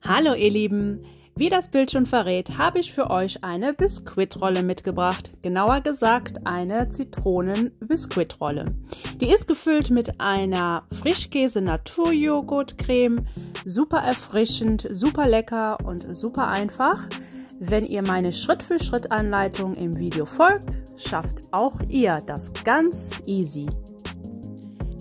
Hallo ihr Lieben, wie das Bild schon verrät, habe ich für euch eine Biskuitrolle mitgebracht. Genauer gesagt eine Zitronen-Biskuitrolle. Die ist gefüllt mit einer Frischkäse-Naturjoghurt-Creme. Super erfrischend, super lecker und super einfach. Wenn ihr meine Schritt-für-Schritt-Anleitung im Video folgt, schafft auch ihr das ganz easy.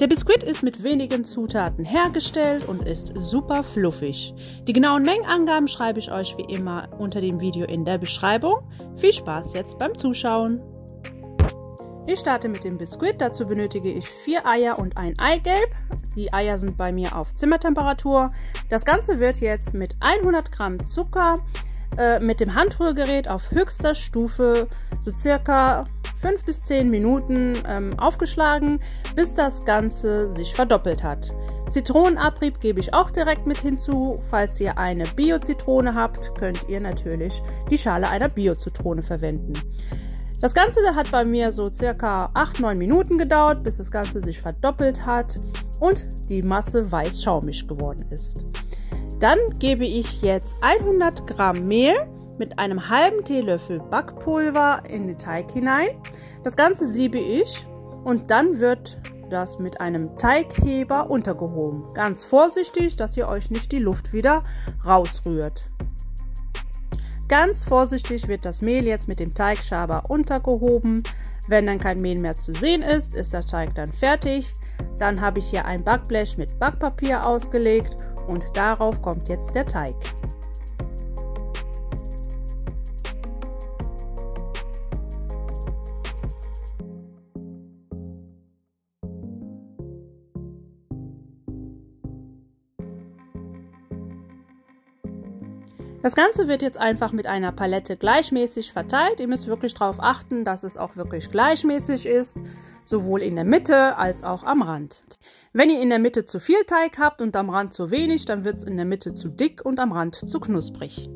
Der Biskuit ist mit wenigen Zutaten hergestellt und ist super fluffig. Die genauen Mengenangaben schreibe ich euch wie immer unter dem Video in der Beschreibung. Viel Spaß jetzt beim Zuschauen! Ich starte mit dem Biskuit. Dazu benötige ich 4 Eier und ein Eigelb. Die Eier sind bei mir auf Zimmertemperatur. Das Ganze wird jetzt mit 100 Gramm Zucker mit dem Handrührgerät auf höchster Stufe so circa 5 bis 10 Minuten aufgeschlagen, bis das Ganze sich verdoppelt hat. Zitronenabrieb gebe ich auch direkt mit hinzu. Falls ihr eine Bio-Zitrone habt, könnt ihr natürlich die Schale einer Bio-Zitrone verwenden. Das Ganze hat bei mir so circa 8-9 Minuten gedauert, bis das Ganze sich verdoppelt hat und die Masse weiß schaumig geworden ist. Dann gebe ich jetzt 100 Gramm Mehl mit einem halben Teelöffel Backpulver in den Teig hinein. Das Ganze siebe ich und dann wird das mit einem Teigheber untergehoben. Ganz vorsichtig, dass ihr euch nicht die Luft wieder rausrührt. Ganz vorsichtig wird das Mehl jetzt mit dem Teigschaber untergehoben. Wenn dann kein Mehl mehr zu sehen ist, ist der Teig dann fertig. Dann habe ich hier ein Backblech mit Backpapier ausgelegt und darauf kommt jetzt der Teig. Das Ganze wird jetzt einfach mit einer Palette gleichmäßig verteilt. Ihr müsst wirklich darauf achten, dass es auch wirklich gleichmäßig ist, sowohl in der Mitte als auch am Rand. Wenn ihr in der Mitte zu viel Teig habt und am Rand zu wenig, dann wird es in der Mitte zu dick und am Rand zu knusprig.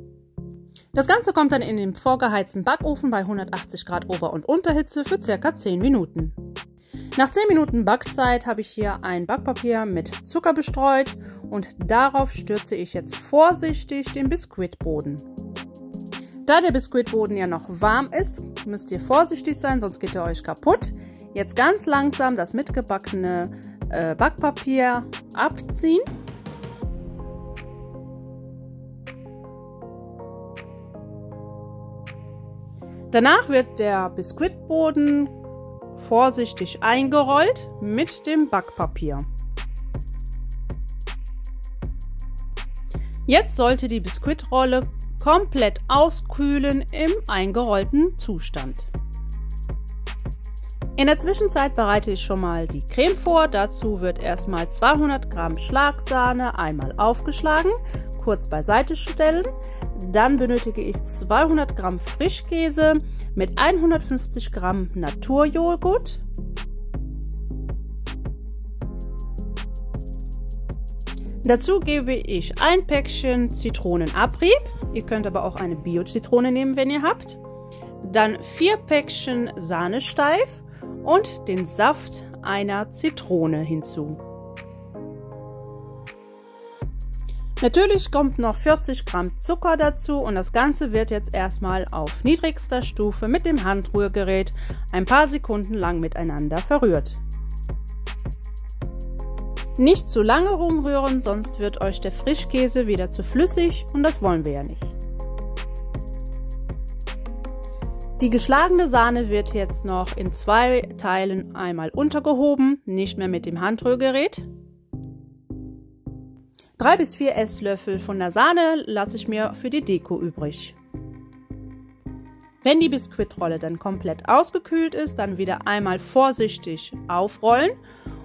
Das Ganze kommt dann in den vorgeheizten Backofen bei 180 Grad Ober- und Unterhitze für ca. 10 Minuten. Nach 10 Minuten Backzeit habe ich hier ein Backpapier mit Zucker bestreut und darauf stürze ich jetzt vorsichtig den Biskuitboden. Da der Biskuitboden ja noch warm ist, müsst ihr vorsichtig sein, sonst geht er euch kaputt. Jetzt ganz langsam das mitgebackene Backpapier abziehen. Danach wird der Biskuitboden vorsichtig eingerollt mit dem Backpapier. Jetzt sollte die Biskuitrolle komplett auskühlen im eingerollten Zustand. In der Zwischenzeit bereite ich schon mal die Creme vor. Dazu wird erstmal 200 Gramm Schlagsahne einmal aufgeschlagen, kurz beiseite stellen. Dann benötige ich 200 Gramm Frischkäse mit 150 Gramm Naturjoghurt. Dazu gebe ich ein Päckchen Zitronenabrieb. Ihr könnt aber auch eine Bio-Zitrone nehmen, wenn ihr habt. Dann 4 Päckchen Sahnesteif und den Saft einer Zitrone hinzu. Natürlich kommt noch 40 Gramm Zucker dazu und das Ganze wird jetzt erstmal auf niedrigster Stufe mit dem Handrührgerät ein paar Sekunden lang miteinander verrührt. Nicht zu lange rumrühren, sonst wird euch der Frischkäse wieder zu flüssig und das wollen wir ja nicht. Die geschlagene Sahne wird jetzt noch in 2 Teilen einmal untergehoben, nicht mehr mit dem Handrührgerät. 3 bis 4 Esslöffel von der Sahne lasse ich mir für die Deko übrig. Wenn die Biskuitrolle dann komplett ausgekühlt ist, dann wieder einmal vorsichtig aufrollen.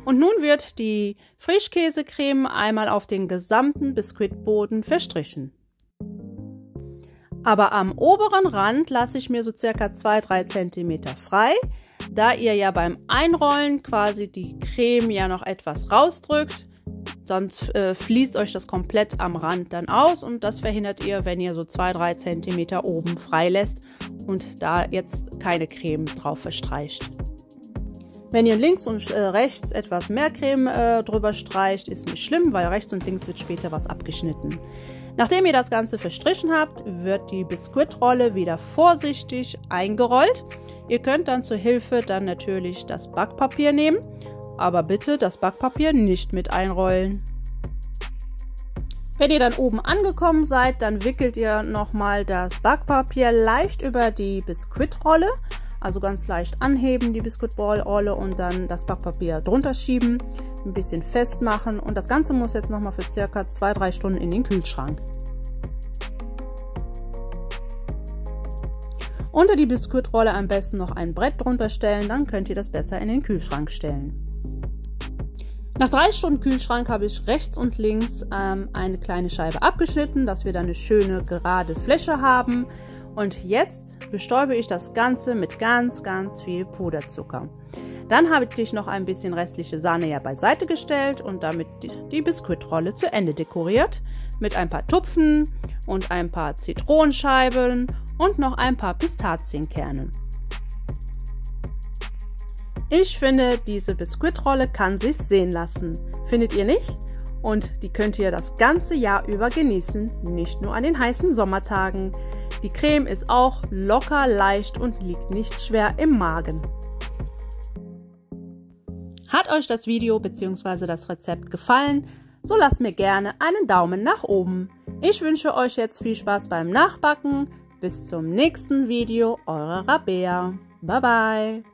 Und nun wird die Frischkäsecreme einmal auf den gesamten Biskuitboden verstrichen. Aber am oberen Rand lasse ich mir so circa 2-3 cm frei, da ihr ja beim Einrollen quasi die Creme ja noch etwas rausdrückt. Sonst fließt euch das komplett am Rand dann aus und das verhindert ihr, wenn ihr so 2-3 cm oben frei lässt und da jetzt keine Creme drauf verstreicht. Wenn ihr links und rechts etwas mehr Creme drüber streicht, ist nicht schlimm, weil rechts und links wird später was abgeschnitten. Nachdem ihr das Ganze verstrichen habt, wird die Biskuitrolle wieder vorsichtig eingerollt. Ihr könnt dann zur Hilfe dann natürlich das Backpapier nehmen, aber bitte das Backpapier nicht mit einrollen. Wenn ihr dann oben angekommen seid, dann wickelt ihr nochmal das Backpapier leicht über die Biskuitrolle, also ganz leicht anheben die Biskuitrolle und dann das Backpapier drunter schieben, ein bisschen festmachen und das Ganze muss jetzt nochmal für circa 2-3 Stunden in den Kühlschrank. Unter die Biskuitrolle am besten noch ein Brett drunter stellen, dann könnt ihr das besser in den Kühlschrank stellen. Nach 3 Stunden Kühlschrank habe ich rechts und links eine kleine Scheibe abgeschnitten, dass wir dann eine schöne gerade Fläche haben. Und jetzt bestäube ich das Ganze mit ganz viel Puderzucker. Dann habe ich noch ein bisschen restliche Sahne ja beiseite gestellt und damit die Biskuitrolle zu Ende dekoriert. Mit ein paar Tupfen und ein paar Zitronenscheiben und noch ein paar Pistazienkernen. Ich finde, diese Biskuitrolle kann sich sehen lassen. Findet ihr nicht? Und die könnt ihr das ganze Jahr über genießen, nicht nur an den heißen Sommertagen. Die Creme ist auch locker, leicht und liegt nicht schwer im Magen. Hat euch das Video bzw. das Rezept gefallen? So lasst mir gerne einen Daumen nach oben. Ich wünsche euch jetzt viel Spaß beim Nachbacken. Bis zum nächsten Video, eure Rabea. Bye bye.